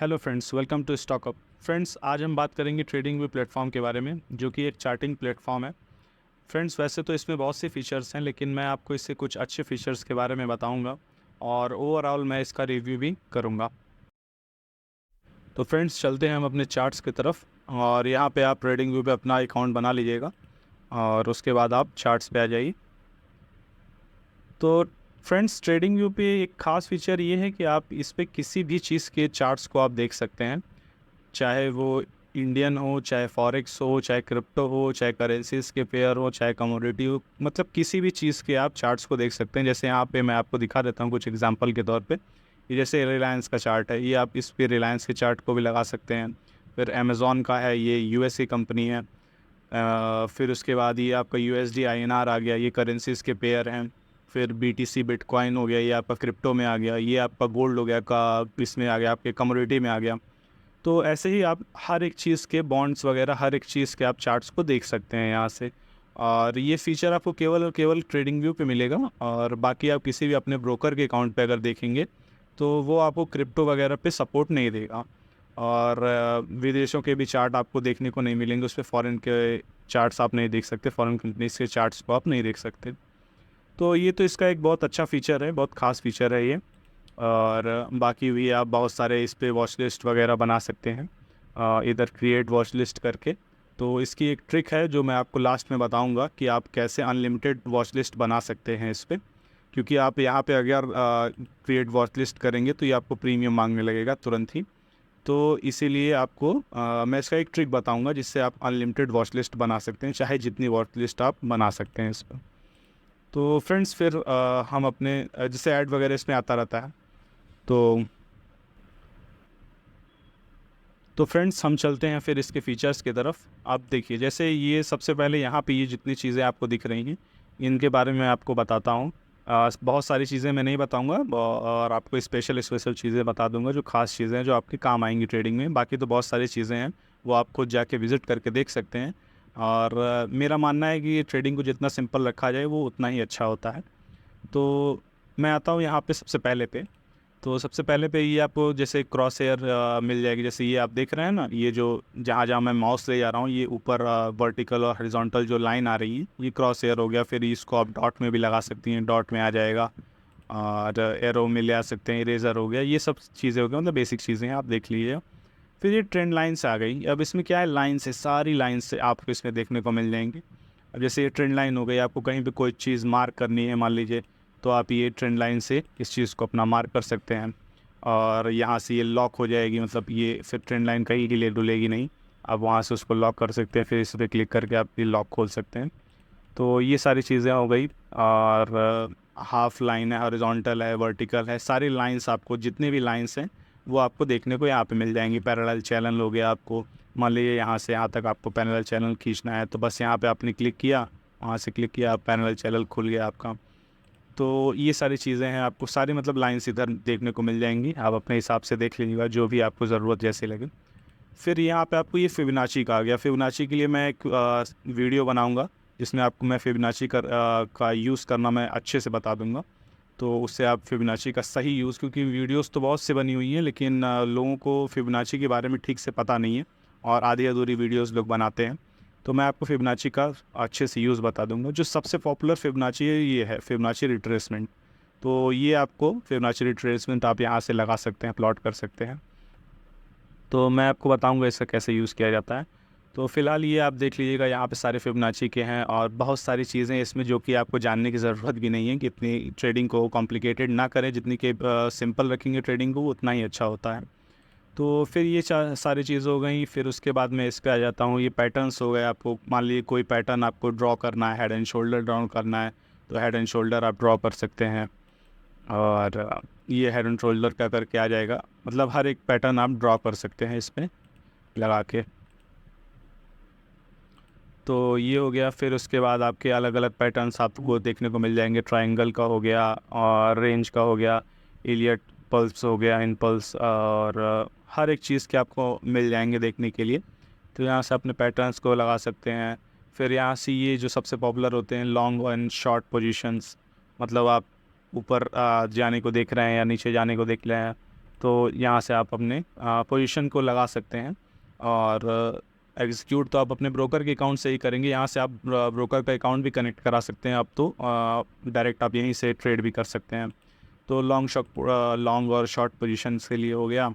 Hello friends, welcome to stockup. Friends, आज हम बात करेंगे ट्रेडिंग व्यू प्लेटफॉर्म के बारे में, जो कि एक चार्टिंग प्लेटफॉर्म है। फ्रेंड्स, वैसे तो इसमें बहुत से फीचर्स हैं, लेकिन मैं आपको इससे कुछ अच्छे फीचर्स के बारे में बताऊंगा और ओवरऑल मैं इसका रिव्यू भी करूंगा। तो फ्रेंड्स, चलते हैं हम अपने चार्ट्स की तरफ और यहाँ पे आप ट्रेडिंग व्यू पे अपना अकाउंट बना लीजिएगा और उसके बाद आप चार्ट्स पे आ जाइए। तो फ्रेंड्स, ट्रेडिंग व्यू पे एक ख़ास फीचर ये है कि आप इस पे किसी भी चीज़ के चार्ट्स को आप देख सकते हैं, चाहे वो इंडियन हो, चाहे फॉरेक्स हो, चाहे क्रिप्टो हो, चाहे करेंसीज के पेयर हो, चाहे कमोडिटी हो, मतलब किसी भी चीज़ के आप चार्ट्स को देख सकते हैं। जैसे यहाँ पे मैं आपको दिखा देता हूँ कुछ एग्जांपल के तौर पे। ये जैसे रिलायंस का चार्ट है, ये आप इस पे रिलायंस के चार्ट को भी लगा सकते हैं। फिर अमेज़ॉन का है, ये यूएसए कंपनी है। फिर उसके बाद ये आपका यूएसडी आईएनआर आ गया, ये करेंसीज के पेयर हैं। फिर बीटीसी बिटकॉइन हो गया, ये आपका क्रिप्टो में आ गया। ये आपका गोल्ड हो गया, का इसमें आ गया, आपके कमोडिटी में आ गया। तो ऐसे ही आप हर एक चीज़ के बॉन्ड्स वगैरह, हर एक चीज़ के आप चार्ट्स को देख सकते हैं यहाँ से। और ये फीचर आपको केवल और केवल ट्रेडिंग व्यू पे मिलेगा, और बाकी आप किसी भी अपने ब्रोकर के अकाउंट पे अगर देखेंगे तो वो आपको क्रिप्टो वगैरह पे सपोर्ट नहीं देगा। और विदेशों के भी चार्ट आपको देखने को नहीं मिलेंगे, उस पर फॉरेन के चार्ट्स आप नहीं देख सकते, फॉरेन कंपनीज के चार्ट्स को आप नहीं देख सकते। तो ये तो इसका एक बहुत अच्छा फ़ीचर है, बहुत ख़ास फ़ीचर है ये। और बाकी भी आप बहुत सारे इस पे वॉच लिस्ट वगैरह बना सकते हैं, इधर क्रिएट वॉच लिस्ट करके। तो इसकी एक ट्रिक है जो मैं आपको लास्ट में बताऊंगा कि आप कैसे अनलिमिटेड वॉच लिस्ट बना सकते हैं इस पे। क्योंकि आप यहाँ पे अगर क्रिएट वॉच लिस्ट करेंगे तो ये आपको प्रीमियम मांगने लगेगा तुरंत ही। तो इसीलिए आपको मैं इसका एक ट्रिक बताऊंगा जिससे आप अनलिमिटेड वॉच लिस्ट बना सकते हैं, चाहे जितनी वॉच लिस्ट आप बना सकते हैं इस पर। तो फ्रेंड्स, फिर हम अपने जैसे ऐड वगैरह इसमें आता रहता है। तो तो फ्रेंड्स, हम चलते हैं फिर इसके फ़ीचर्स की तरफ। आप देखिए, जैसे ये सबसे पहले यहाँ पे ये जितनी चीज़ें आपको दिख रही हैं, इनके बारे में आपको बताता हूँ। बहुत सारी चीज़ें मैं नहीं बताऊँगा, और आपको स्पेशल स्पेशल चीज़ें बता दूँगा, जो ख़ास चीज़ें हैं जो आपके काम आएंगी ट्रेडिंग में। बाकी तो बहुत सारी चीज़ें हैं, वो आप खुद जाके विज़िट करके देख सकते हैं। और मेरा मानना है कि ट्रेडिंग को जितना सिंपल रखा जाए वो उतना ही अच्छा होता है। तो मैं आता हूँ यहाँ पे सबसे पहले पे। तो सबसे पहले पे ये आपको जैसे क्रॉस हेयर मिल जाएगी। जैसे ये आप देख रहे हैं ना, ये जो जहाँ जहाँ मैं माउस ले जा रहा हूँ, ये ऊपर वर्टिकल और हॉरिजॉन्टल जो लाइन आ रही है, ये क्रॉस हेयर हो गया। फिर इसको आप डॉट में भी लगा सकती हैं, डॉट में आ जाएगा। और एरो में ले आ सकते हैं, इरेजर हो गया। ये सब चीज़ें हो गई, मतलब बेसिक चीज़ें हैं, आप देख लीजिए। फिर ये ट्रेंड लाइन्स आ गई। अब इसमें क्या है, लाइन्स है, सारी लाइन्स से आपको इसमें देखने को मिल जाएंगी। अब जैसे ये ट्रेंड लाइन हो गई, आपको कहीं पे कोई चीज़ मार्क करनी है मान लीजिए, तो आप ये ट्रेंड लाइन से इस चीज़ को अपना मार्क कर सकते हैं। और यहाँ से ये लॉक हो जाएगी, मतलब ये फिर ट्रेंड लाइन कहीं हिले डुलेगी नहीं। आप वहाँ से उसको लॉक कर सकते हैं, फिर इस पर क्लिक करके आप ये लॉक खोल सकते हैं। तो ये सारी चीज़ें हो गई। और हाफ लाइन है, हॉरिजॉन्टल है, वर्टिकल है, सारी लाइंस आपको, जितनी भी लाइंस हैं वो आपको देखने को यहाँ पे मिल जाएंगी। पैरेलल चैनल हो गया, आपको मान लीजिए यहाँ से यहाँ तक आपको पैरेलल चैनल खींचना है, तो बस यहाँ पे आपने क्लिक किया, वहाँ से क्लिक किया, पैरेलल चैनल खुल गया आपका। तो ये सारी चीज़ें हैं, आपको सारी मतलब लाइंस इधर देखने को मिल जाएंगी। आप अपने हिसाब से देख लीजिएगा, जो भी आपको ज़रूरत जैसे लगे। फिर यहाँ पे आपको ये फिबोनाची का आ गया। फिबोनाची के लिए मैं एक वीडियो बनाऊंगा जिसमें आपको मैं फिबोनाची का यूज़ करना मैं अच्छे से बता दूंगा। तो उससे आप फिबोनाची का सही यूज़, क्योंकि वीडियोस तो बहुत से बनी हुई हैं, लेकिन लोगों को फिबोनाची के बारे में ठीक से पता नहीं है और आधी अधूरी वीडियोस लोग बनाते हैं। तो मैं आपको फिबोनाची का अच्छे से यूज़ बता दूंगा। जो सबसे पॉपुलर फिबोनाची है, ये है फिबोनाची रिट्रेसमेंट। तो ये आपको फिबोनाची रिट्रेसमेंट आप यहाँ से लगा सकते हैं, प्लॉट कर सकते हैं। तो मैं आपको बताऊंगा इसका कैसे यूज़ किया जाता है। तो फ़िलहाल ये आप देख लीजिएगा, यहाँ पे सारे फिबोनाची के हैं और बहुत सारी चीज़ें इसमें जो कि आपको जानने की ज़रूरत भी नहीं है, कि इतनी ट्रेडिंग को कॉम्प्लिकेटेड ना करें, जितनी कि सिंपल रखेंगे ट्रेडिंग को वो उतना ही अच्छा होता है। तो फिर ये सारी चीज़ हो गई। फिर उसके बाद मैं इस पे आ जाता हूँ, ये पैटर्न्स हो गए। आपको मान लीजिए कोई पैटर्न आपको ड्रॉ करना है, हेड एंड शोल्डर ड्रॉ करना है, तो हेड एंड शोल्डर आप ड्रॉ कर सकते हैं। और ये हेड एंड शोल्डर का करके आ जाएगा, मतलब हर एक पैटर्न आप ड्रॉ कर सकते हैं इसमें लगा के। तो ये हो गया। फिर उसके बाद आपके अलग अलग पैटर्न्स आपको देखने को मिल जाएंगे। ट्रायंगल का हो गया, और रेंज का हो गया, इलियट पल्स हो गया, इनपल्स, और हर एक चीज़ के आपको मिल जाएंगे देखने के लिए। तो यहाँ से अपने पैटर्न्स को लगा सकते हैं। फिर यहाँ से ये जो सबसे पॉपुलर होते हैं, लॉन्ग एंड शॉर्ट पोजीशंस, मतलब आप ऊपर जाने को देख रहे हैं या नीचे जाने को देख रहे हैं, तो यहाँ से आप अपने पोजीशन को लगा सकते हैं। और एग्जीक्यूट तो आप अपने ब्रोकर के अकाउंट से ही करेंगे। यहाँ से आप ब्रोकर का अकाउंट भी कनेक्ट करा सकते हैं। अब तो डायरेक्ट आप यहीं से ट्रेड भी कर सकते हैं। तो लॉन्ग और शॉर्ट पोजीशंस के लिए हो गया।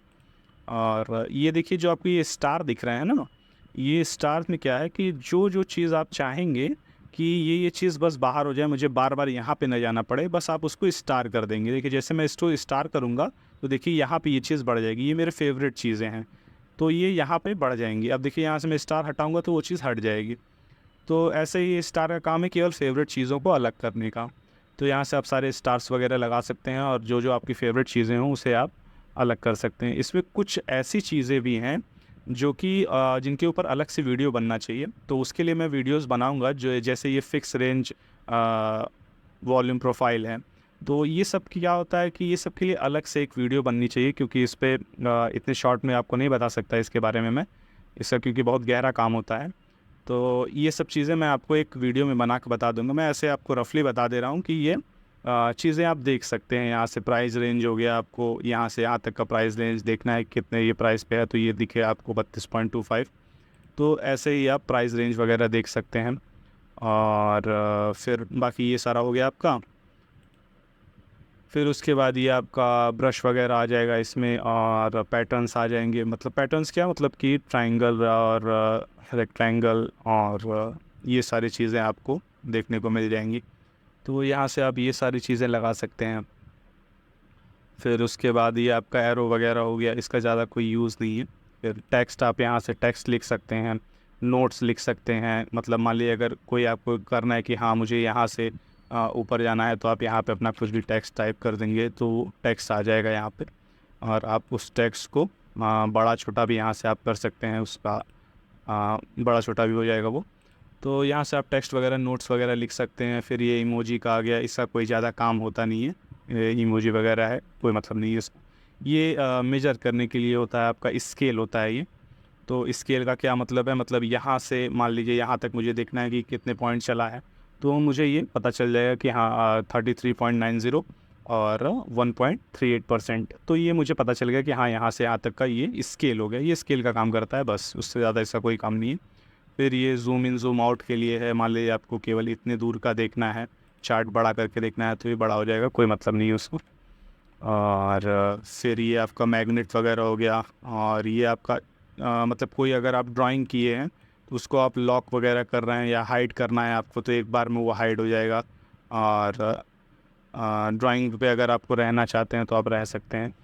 और ये देखिए जो आपको ये स्टार दिख रहा है ना, ये स्टार में क्या है कि जो जो चीज़ आप चाहेंगे कि ये चीज़ बस बाहर हो जाए, मुझे बार बार यहाँ पे न जाना पड़े, बस आप उसको स्टार कर देंगे। देखिए जैसे मैं इसको स्टार करूँगा तो देखिए यहाँ पे ये चीज़ बढ़ जाएगी। ये मेरे फेवरेट चीज़ें हैं तो ये यहाँ पे बढ़ जाएंगी। अब देखिए यहाँ से मैं स्टार हटाऊँगा तो वो चीज़ हट जाएगी। तो ऐसे ही स्टार का काम है केवल फेवरेट चीज़ों को अलग करने का। तो यहाँ से आप सारे स्टार्स वगैरह लगा सकते हैं और जो जो आपकी फेवरेट चीज़ें हों उसे आप अलग कर सकते हैं। इसमें कुछ ऐसी चीज़ें भी हैं जो कि जिनके ऊपर अलग से वीडियो बनना चाहिए, तो उसके लिए मैं वीडियोस बनाऊंगा। जो जैसे ये फिक्स रेंज वॉल्यूम प्रोफाइल है, तो ये सब क्या होता है कि ये सब के लिए अलग से एक वीडियो बननी चाहिए, क्योंकि इस पर इतने शॉर्ट में आपको नहीं बता सकता इसके बारे में मैं, इसका क्योंकि बहुत गहरा काम होता है। तो ये सब चीज़ें मैं आपको एक वीडियो में बना के बता दूंगा। मैं ऐसे आपको रफली बता दे रहा हूँ कि ये चीज़ें आप देख सकते हैं। यहाँ से प्राइस रेंज हो गया, आपको यहाँ से यहाँ तक का प्राइस रेंज देखना है कितने ये प्राइस पे है, तो ये दिखे आपको 32.25। तो ऐसे ही आप प्राइस रेंज वगैरह देख सकते हैं। और फिर बाकी ये सारा हो गया आपका। फिर उसके बाद ये आपका ब्रश वगैरह आ जाएगा इसमें, और पैटर्न्स आ जाएंगे। मतलब पैटर्न्स क्या, मतलब कि ट्रायंगल और रेक्टेंगल और ये सारी चीज़ें आपको देखने को मिल जाएंगी। तो यहाँ से आप ये सारी चीज़ें लगा सकते हैं। फिर उसके बाद ये आपका एरो वगैरह हो गया, इसका ज़्यादा कोई यूज़ नहीं है। फिर टेक्स्ट, आप यहाँ से टेक्स्ट लिख सकते हैं, नोट्स लिख सकते हैं। मतलब मान लीजिए अगर कोई आपको करना है कि हाँ मुझे यहाँ से ऊपर जाना है, तो आप यहाँ पे अपना कुछ भी टेक्स्ट टाइप कर देंगे तो टेक्स्ट आ जाएगा यहाँ पे। और आप उस टेक्स्ट को बड़ा छोटा भी यहाँ से आप कर सकते हैं, उसका बड़ा छोटा भी हो जाएगा वो। तो यहाँ से आप टेक्स्ट वगैरह नोट्स वगैरह लिख सकते हैं। फिर ये इमोजी का आ गया, इसका कोई ज़्यादा काम होता नहीं है। इमोजी वगैरह है, कोई मतलब नहीं है इसका। ये मेजर करने के लिए होता है, आपका स्केल होता है ये। तो स्केल का क्या मतलब है, मतलब यहाँ से मान लीजिए यहाँ तक मुझे देखना है कि कितने पॉइंट चला है, तो मुझे ये पता चल जाएगा कि हाँ 33.90 और 1.38%। तो ये मुझे पता चल गया कि हाँ यहाँ से यहाँ तक का ये स्केल हो गया। ये स्केल का काम करता है, बस उससे ज़्यादा इसका कोई काम नहीं है। फिर ये जूम इन जूम आउट के लिए है। मान लीजिए आपको केवल इतने दूर का देखना है, चार्ट बड़ा करके देखना है, तो ये बड़ा हो जाएगा, कोई मतलब नहीं है उसको। और फिर ये आपका मैग्नेट वगैरह हो गया। और ये आपका मतलब कोई अगर आप ड्राइंग किए हैं तो उसको आप लॉक वगैरह कर रहे हैं या हाइड करना है आपको, तो एक बार में वो हाइड हो जाएगा। और ड्राइंग पे अगर आपको रहना चाहते हैं तो आप रह सकते हैं,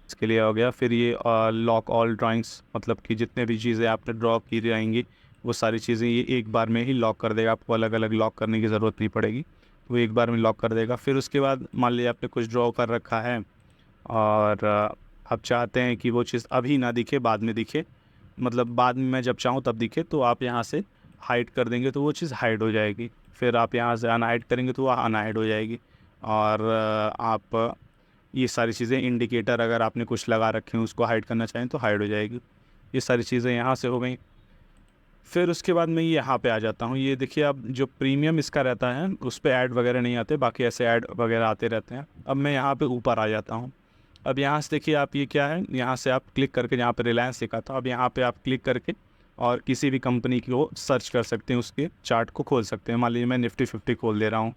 इसके लिए हो गया। फिर ये लॉक ऑल ड्राइंग्स, मतलब कि जितने भी चीज़ें आपने ड्रॉ की रहेंगी वो सारी चीज़ें ये एक बार में ही लॉक कर देगा। आपको अलग अलग लॉक करने की ज़रूरत नहीं पड़ेगी, वो एक बार में लॉक कर देगा। फिर उसके बाद मान लीजिए आपने कुछ ड्रॉ कर रखा है और आप चाहते हैं कि वो चीज़ अभी ना दिखे, बाद में दिखे, मतलब बाद में मैं जब चाहूँ तब दिखे, तो आप यहाँ से हाइड कर देंगे तो वो चीज़ हाइड हो जाएगी। फिर आप यहाँ से अनहाइड करेंगे तो वो अनहाइड हो जाएगी। और आप ये सारी चीज़ें, इंडिकेटर अगर आपने कुछ लगा रखे हैं उसको हाइड करना चाहें तो हाइड हो जाएगी। ये सारी चीज़ें यहाँ से हो गई। फिर उसके बाद मैं यहाँ पे आ जाता हूँ। ये देखिए अब जो प्रीमियम इसका रहता है उस पर ऐड वगैरह नहीं आते, बाकी ऐसे ऐड वगैरह आते रहते हैं। अब मैं यहाँ पे ऊपर आ जाता हूँ। अब यहाँ से देखिए आप, ये क्या है, यहाँ से आप क्लिक करके, यहाँ पे रिलायंस लिखा था, अब यहाँ पे आप क्लिक करके और किसी भी कंपनी को सर्च कर सकते हैं, उसके चार्ट को खोल सकते हैं। मान लीजिए मैं निफ्टी 50 खोल दे रहा हूँ,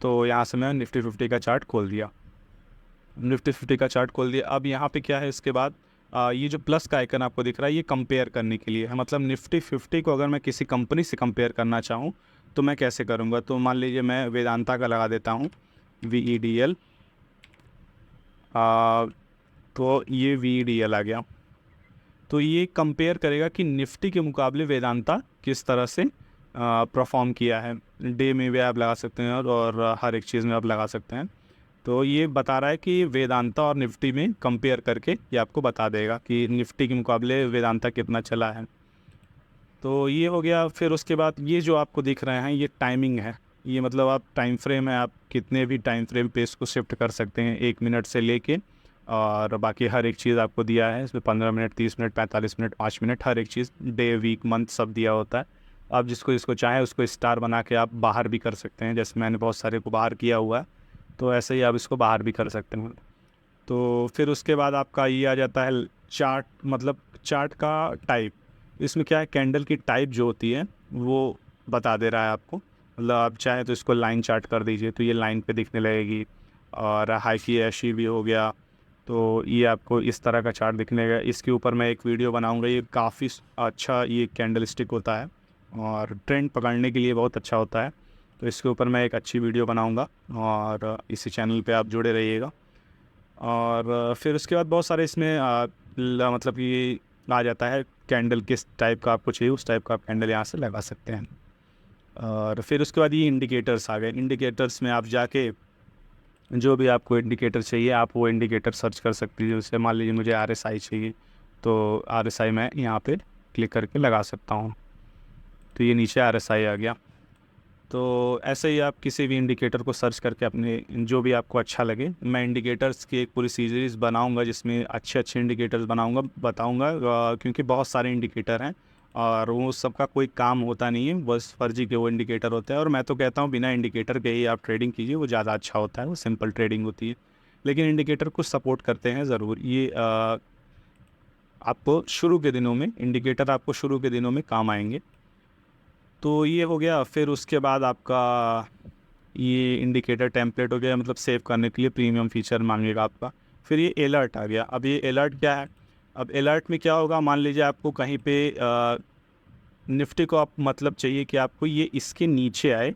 तो यहाँ से मैं निफ्टी 50 का चार्ट खोल दिया, निफ्टी 50 का चार्ट खोल दिया। अब यहाँ पे क्या है, इसके बाद ये जो प्लस का आइकन आपको दिख रहा है, ये कंपेयर करने के लिए है। मतलब निफ्टी 50 को अगर मैं किसी कंपनी से कंपेयर करना चाहूँ तो मैं कैसे करूँगा। तो मान लीजिए मैं वेदांता का लगा देता हूँ, VEDL। तो ये VEDL आ गया। तो ये कंपेयर करेगा कि निफ्टी के मुकाबले वेदांता किस तरह से परफॉर्म किया है। डे में भी आप लगा सकते हैं और हर एक चीज़ में आप लगा सकते हैं। तो ये बता रहा है कि वेदांता और निफ्टी में कंपेयर करके ये आपको बता देगा कि निफ्टी के मुकाबले वेदांता कितना चला है। तो ये हो गया। फिर उसके बाद ये जो आपको दिख रहे हैं ये टाइमिंग है। ये मतलब आप टाइम फ्रेम है, आप कितने भी टाइम फ्रेम पे इसको शिफ्ट कर सकते हैं, 1 मिनट से लेके और बाकी हर एक चीज़ आपको दिया है इसमें। 15 मिनट, 30 मिनट, 45 मिनट, 5 मिनट, हर एक चीज़, डे, वीक, मंथ सब दिया होता है। आप जिसको चाहें उसको स्टार बना के आप बाहर भी कर सकते हैं। जैसे मैंने बहुत सारे को बाहर किया हुआ है, तो ऐसे ही आप इसको बाहर भी कर सकते हैं। तो फिर उसके बाद आपका ये आ जाता है चार्ट, मतलब चार्ट का टाइप। इसमें क्या है, कैंडल की टाइप जो होती है वो बता दे रहा है आपको। मतलब आप चाहे तो इसको लाइन चार्ट कर दीजिए तो ये लाइन पे दिखने लगेगी। और हाइकी ऐशी भी हो गया, तो ये आपको इस तरह का चार्ट दिखने लगेगा। इसके ऊपर मैं एक वीडियो बनाऊंगा। ये काफ़ी अच्छा ये कैंडल स्टिक होता है और ट्रेंड पकड़ने के लिए बहुत अच्छा होता है। तो इसके ऊपर मैं एक अच्छी वीडियो बनाऊंगा और इसी चैनल पे आप जुड़े रहिएगा। और फिर उसके बाद बहुत सारे इसमें मतलब कि आ जाता है कैंडल किस टाइप का आपको चाहिए, उस टाइप का आप कैंडल यहाँ से लगा सकते हैं। और फिर उसके बाद ये इंडिकेटर्स आ गए। इंडिकेटर्स में आप जाके जो भी आपको इंडिकेटर चाहिए आप वो इंडिकेटर सर्च कर सकते हैं। जैसे मान लीजिए मुझे RSI चाहिए, तो RSI मैं यहाँ पे क्लिक करके लगा सकता हूँ। तो ये नीचे RSI आ गया। तो ऐसे ही आप किसी भी इंडिकेटर को सर्च करके अपने जो भी आपको अच्छा लगे, मैं इंडिकेटर्स की एक पूरी सीरीज़ बनाऊंगा जिसमें अच्छे अच्छे इंडिकेटर्स बनाऊंगा, बताऊंगा, क्योंकि बहुत सारे इंडिकेटर हैं और वो सबका कोई काम होता नहीं है, बस फर्जी के वो इंडिकेटर होते हैं। और मैं तो कहता हूँ बिना इंडिकेटर के ही आप ट्रेडिंग कीजिए, वो ज़्यादा अच्छा होता है, वो सिंपल ट्रेडिंग होती है। लेकिन इंडिकेटर को सपोर्ट करते हैं ज़रूर। ये आपको शुरू के दिनों में इंडिकेटर आपको शुरू के दिनों में काम आएंगे। तो ये हो गया। फिर उसके बाद आपका ये इंडिकेटर टेम्पलेट हो गया, मतलब सेव करने के लिए प्रीमियम फीचर मांगेगा आपका। फिर ये अलर्ट आ गया। अब ये अलर्ट क्या है, अब अलर्ट में क्या होगा, मान लीजिए आपको कहीं पे निफ्टी को आप मतलब चाहिए कि आपको ये इसके नीचे आए,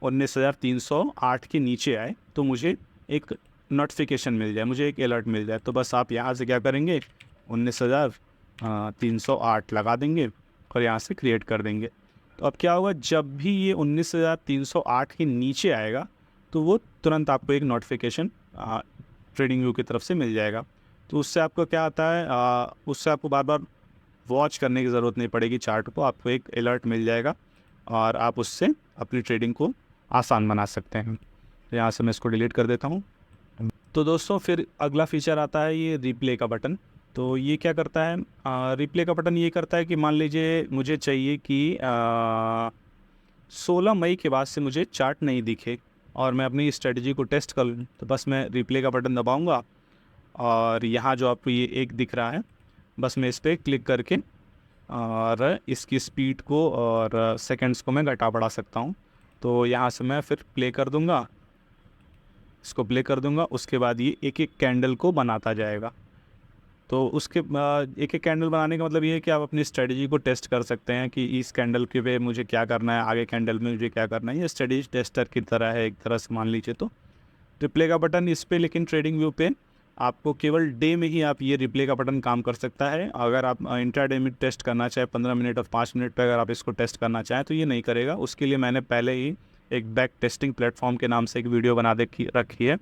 19,308 के नीचे आए, तो मुझे एक नोटिफिकेशन मिल जाए, मुझे एक अलर्ट मिल जाए। तो बस आप यहाँ से क्या करेंगे, 19,308 लगा देंगे और यहाँ से क्रिएट कर देंगे। तो अब क्या होगा, जब भी ये 19,308 के नीचे आएगा तो वो तुरंत आपको एक नोटिफिकेशन ट्रेडिंग व्यू की तरफ से मिल जाएगा। तो उससे आपको क्या आता है, उससे आपको बार बार वॉच करने की ज़रूरत नहीं पड़ेगी चार्ट को, आपको एक अलर्ट मिल जाएगा और आप उससे अपनी ट्रेडिंग को आसान बना सकते हैं। तो यहाँ से मैं इसको डिलीट कर देता हूँ। तो दोस्तों फिर अगला फीचर आता है ये रिप्ले का बटन। तो ये क्या करता है, रिप्ले का बटन ये करता है कि मान लीजिए मुझे चाहिए कि 16 मई के बाद से मुझे चार्ट नहीं दिखे और मैं अपनी स्ट्रेटजी को टेस्ट कर लूँ, तो बस मैं रिप्ले का बटन दबाऊँगा और यहाँ जो आपको ये एक दिख रहा है, बस मैं इस पर क्लिक करके और इसकी स्पीड को और सेकंड्स को मैं घटा बढ़ा सकता हूँ। तो यहाँ से मैं फिर प्ले कर दूँगा, इसको प्ले कर दूँगा। उसके बाद ये एक एक कैंडल को बनाता जाएगा। तो उसके एक एक कैंडल बनाने का मतलब ये है कि आप अपनी स्ट्रेटजी को टेस्ट कर सकते हैं कि इस कैंडल के पे मुझे क्या करना है, आगे कैंडल में मुझे क्या करना है। ये स्ट्रेटजी टेस्टर की तरह है एक तरह से मान लीजिए। तो रिप्ले का बटन इस पे, लेकिन ट्रेडिंग व्यू पे आपको केवल डे में ही आप ये रिप्ले का बटन काम कर सकता है। अगर आप इंट्राडे में टेस्ट करना चाहें 15 मिनट और 5 मिनट पे अगर आप इसको टेस्ट करना चाहें तो ये नहीं करेगा। उसके लिए मैंने पहले ही एक बैक टेस्टिंग प्लेटफॉर्म के नाम से एक वीडियो बना रखी है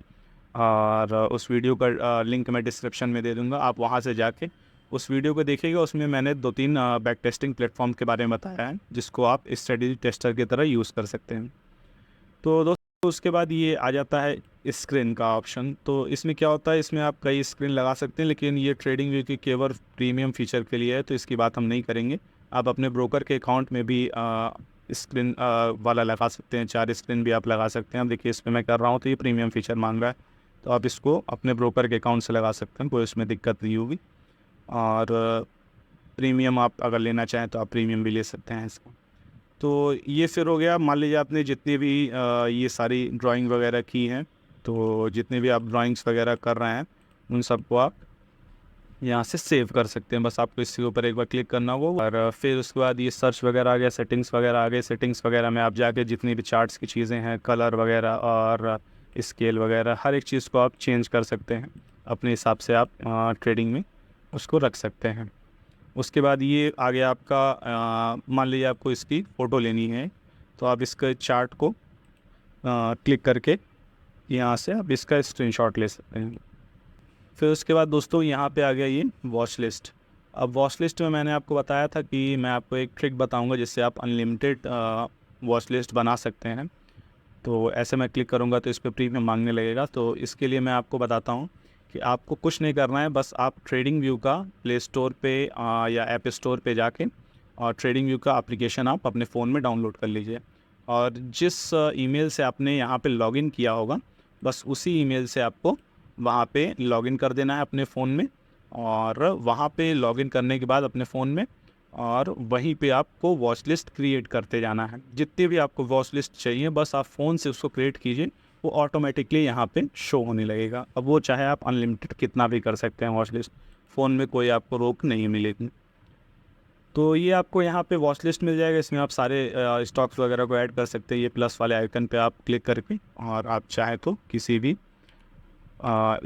और उस वीडियो का लिंक मैं डिस्क्रिप्शन में दे दूँगा। आप वहाँ से जाके उस वीडियो को देखिएगा। उसमें मैंने 2-3 बैक टेस्टिंग प्लेटफॉर्म के बारे में बताया है जिसको आप स्ट्रेटजी टेस्टर की तरह यूज़ कर सकते हैं। तो दोस्तों उसके बाद ये आ जाता है स्क्रीन का ऑप्शन। तो इसमें क्या होता है, इसमें आप कई स्क्रीन लगा सकते हैं, लेकिन ये ट्रेडिंग व्यू की केवल प्रीमियम फीचर के लिए है, तो इसकी बात हम नहीं करेंगे। आप अपने ब्रोकर के अकाउंट में भी स्क्रीन वाला लगा सकते हैं, 4 स्क्रीन भी आप लगा सकते हैं। अब देखिए इसमें मैं कर रहा हूँ तो ये प्रीमियम फीचर मांग रहा है, तो आप इसको अपने ब्रोकर के अकाउंट से लगा सकते हैं, कोई उसमें दिक्कत नहीं होगी। और प्रीमियम आप अगर लेना चाहें तो आप प्रीमियम भी ले सकते हैं इसको। तो ये फिर हो गया, मान लीजिए आपने जितनी भी ये सारी ड्राइंग वगैरह की हैं, तो जितने भी आप ड्राइंग्स वगैरह कर रहे हैं उन सबको आप यहाँ से सेव कर सकते हैं। बस आपको इसके ऊपर एक बार क्लिक करना होगा और फिर उसके बाद ये सर्च वगैरह आ गया, सेटिंग्स वगैरह आ गए। सेटिंग्स वगैरह में आप जाके जितनी भी चार्ट्स की चीज़ें हैं, कलर वगैरह और स्केल वगैरह, हर एक चीज़ को आप चेंज कर सकते हैं अपने हिसाब से। आप ट्रेडिंग में उसको रख सकते हैं। उसके बाद ये आ गया आपका, मान लीजिए आपको इसकी फ़ोटो लेनी है तो आप इसके चार्ट को क्लिक करके यहाँ से आप इसका स्क्रीनशॉट ले सकते हैं। फिर उसके बाद दोस्तों यहाँ पे आ गया ये वॉच लिस्ट। अब वॉच लिस्ट में मैंने आपको बताया था कि मैं आपको एक ट्रिक बताऊँगा जिससे आप अनलिमिटेड वॉच लिस्ट बना सकते हैं। तो ऐसे मैं क्लिक करूँगा तो इस पर प्रीमियम मांगने लगेगा। तो इसके लिए मैं आपको बताता हूँ कि आपको कुछ नहीं करना है, बस आप ट्रेडिंग व्यू का प्ले स्टोर पे या ऐप स्टोर पे जाके और ट्रेडिंग व्यू का एप्लीकेशन आप अपने फ़ोन में डाउनलोड कर लीजिए और जिस ईमेल से आपने यहाँ पे लॉगिन किया होगा बस उसी ईमेल से आपको वहाँ पे लॉगिन कर देना है अपने फ़ोन में, और वहाँ पे लॉगिन करने के बाद अपने फ़ोन में, और वहीं पे आपको वॉच लिस्ट क्रिएट करते जाना है। जितनी भी आपको वॉच लिस्ट चाहिए बस आप फ़ोन से उसको क्रिएट कीजिए, वो ऑटोमेटिकली यहाँ पे शो होने लगेगा। अब वो चाहे आप अनलिमिटेड कितना भी कर सकते हैं वॉच लिस्ट, फ़ोन में कोई आपको रोक नहीं मिलेगी। तो ये आपको यहाँ पे वॉच लिस्ट मिल जाएगा, इसमें आप सारे स्टॉक्स वगैरह को ऐड कर सकते हैं। ये प्लस वाले आइकन पे आप क्लिक करके, और आप चाहें तो किसी भी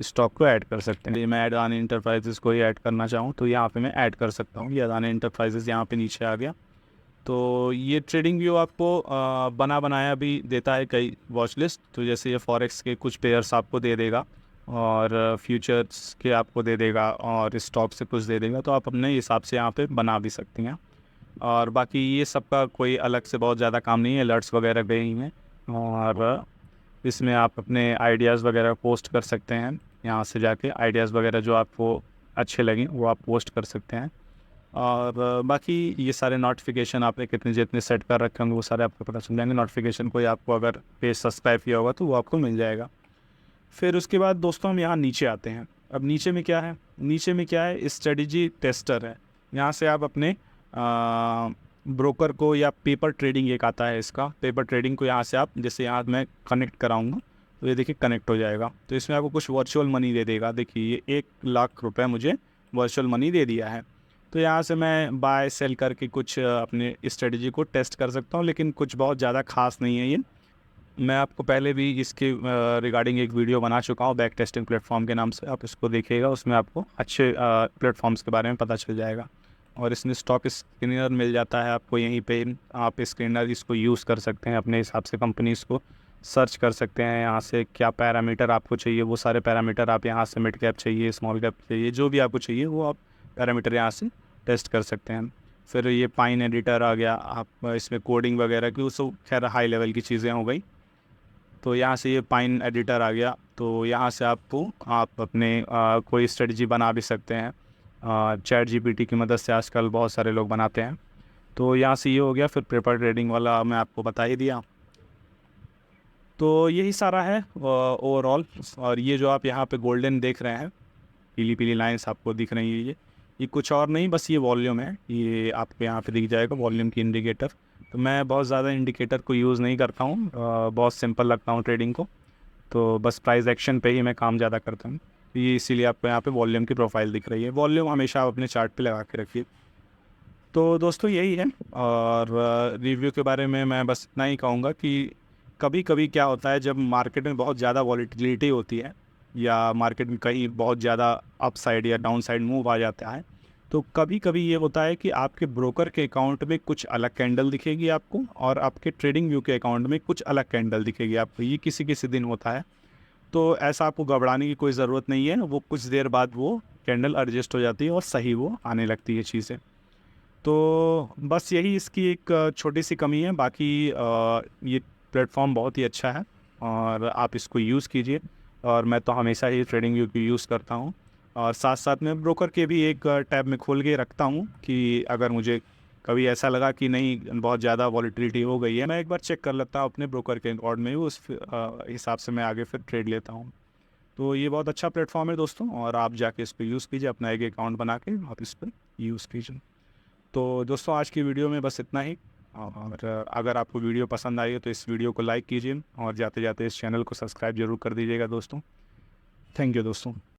स्टॉक को ऐड कर सकते हैं। मैं अडानी इंटरप्राइजेज़ को ही ऐड करना चाहूँ तो यहाँ पे मैं ऐड कर सकता हूँ। ये अडानी इंटरप्राइजेज़ यहाँ पे नीचे आ गया। तो ये ट्रेडिंग व्यू आपको बना बनाया भी देता है कई वॉच लिस्ट। तो जैसे ये फॉरेक्स के कुछ पेयर्स आपको दे देगा, और फ्यूचर्स के आपको दे देगा, और स्टॉक से कुछ दे देगा। तो आप अपने हिसाब से यहाँ पे बना भी सकती हैं। और बाकी ये सबका कोई अलग से बहुत ज़्यादा काम नहीं है, अलर्ट्स वगैरह पे ही हैं। और इसमें आप अपने आइडियाज़ वगैरह पोस्ट कर सकते हैं। यहाँ से जाके आइडियाज़ वगैरह जो आपको अच्छे लगें वो आप पोस्ट कर सकते हैं। और बाकी ये सारे नोटिफिकेशन आपने कितने जितने सेट कर रखे होंगे वो सारे आपको पता चल जाएंगे। नोटिफिकेशन कोई आपको अगर पेज सब्सक्राइब किया होगा तो वो आपको मिल जाएगा। फिर उसके बाद दोस्तों हम यहाँ नीचे आते हैं। अब नीचे में क्या है, नीचे में क्या है, स्ट्रेटजी टेस्टर है। यहाँ से आप अपने ब्रोकर को, या पेपर ट्रेडिंग एक आता है इसका, पेपर ट्रेडिंग को यहाँ से आप, जैसे यहाँ मैं कनेक्ट कराऊंगा तो ये देखिए कनेक्ट हो जाएगा। तो इसमें आपको कुछ वर्चुअल मनी दे देगा। देखिए ये 1 लाख रुपए मुझे वर्चुअल मनी दे दिया है। तो यहाँ से मैं बाय सेल करके कुछ अपने स्ट्रेटजी को टेस्ट कर सकता हूँ, लेकिन कुछ बहुत ज़्यादा खास नहीं है ये। मैं आपको पहले भी इसके रिगार्डिंग एक वीडियो बना चुका हूँ बैक टेस्टिंग प्लेटफॉर्म के नाम से, आप इसको देखिएगा, उसमें आपको अच्छे प्लेटफॉर्म्स के बारे में पता चल जाएगा। और इसमें स्टॉक स्क्रीनर मिल जाता है आपको यहीं पे, आप स्क्रीनर इसको यूज़ कर सकते हैं अपने हिसाब से, कंपनीज़ को सर्च कर सकते हैं। यहाँ से क्या पैरामीटर आपको चाहिए वो सारे पैरामीटर आप यहाँ से, मिड कैप चाहिए, स्मॉल कैप चाहिए, जो भी आपको चाहिए वो आप पैरामीटर यहाँ से टेस्ट कर सकते हैं। फिर ये पाइन एडिटर आ गया, आप इसमें कोडिंग वगैरह की, उस खैर हाई लेवल की चीज़ें हो गई। तो यहाँ से ये पाइन एडिटर आ गया। तो यहाँ से आप अपने कोई स्ट्रेटजी बना भी सकते हैं। चैट जीपीटी की मदद से आजकल बहुत सारे लोग बनाते हैं। तो यहाँ से ये हो गया। फिर पेपर ट्रेडिंग वाला मैं आपको बता ही दिया। तो यही सारा है ओवरऑल। और ये जो आप यहाँ पे गोल्डन देख रहे हैं, पीली पीली लाइंस आपको दिख रही है, ये कुछ और नहीं, बस ये वॉल्यूम है। ये आपको यहाँ पे दिख जाएगा वॉल्यूम की इंडिकेटर। तो मैं बहुत ज़्यादा इंडिकेटर को यूज़ नहीं करता हूँ, बहुत सिंपल लगता हूँ ट्रेडिंग को। तो बस प्राइस एक्शन पे ही मैं काम ज़्यादा करता हूँ। ये इसीलिए आपको यहाँ पे वॉल्यूम की प्रोफाइल दिख रही है। वॉल्यूम हमेशा आप अपने चार्ट पे लगा के रखिए। तो दोस्तों यही है। और रिव्यू के बारे में मैं बस इतना ही कहूँगा कि कभी कभी क्या होता है, जब मार्केट में बहुत ज़्यादा वॉलीटिलिटी होती है, या मार्केट में कहीं बहुत ज़्यादा अपसाइड या डाउन साइड मूव आ जाता है, तो कभी कभी ये होता है कि आपके ब्रोकर के अकाउंट में कुछ अलग कैंडल दिखेगी आपको, और आपके ट्रेडिंग व्यू के अकाउंट में कुछ अलग कैंडल दिखेगी आपको। ये किसी किसी दिन होता है। तो ऐसा आपको घबराने की कोई ज़रूरत नहीं है, वो कुछ देर बाद वो कैंडल एडजस्ट हो जाती है और सही वो आने लगती है चीज़ें। तो बस यही इसकी एक छोटी सी कमी है। बाकी ये प्लेटफॉर्म बहुत ही अच्छा है, और आप इसको यूज़ कीजिए। और मैं तो हमेशा ही ट्रेडिंग व्यू की यूज़ करता हूँ, और साथ साथ में ब्रोकर के भी एक टैब में खोल के रखता हूँ कि अगर मुझे कभी ऐसा लगा कि नहीं बहुत ज़्यादा वॉलीटिलिटी हो गई है, मैं एक बार चेक कर लेता हूँ अपने ब्रोकर के अकाउंट में, उस हिसाब से मैं आगे फिर ट्रेड लेता हूँ। तो ये बहुत अच्छा प्लेटफॉर्म है दोस्तों, और आप जाके इसको यूज़ कीजिए, अपना एक अकाउंट बना के आप इस पर यूज़ कीजिए। तो दोस्तों आज की वीडियो में बस इतना ही। और अगर आपको वीडियो पसंद आई हो तो इस वीडियो को लाइक कीजिए, और जाते जाते इस चैनल को सब्सक्राइब जरूर कर दीजिएगा दोस्तों। थैंक यू दोस्तों।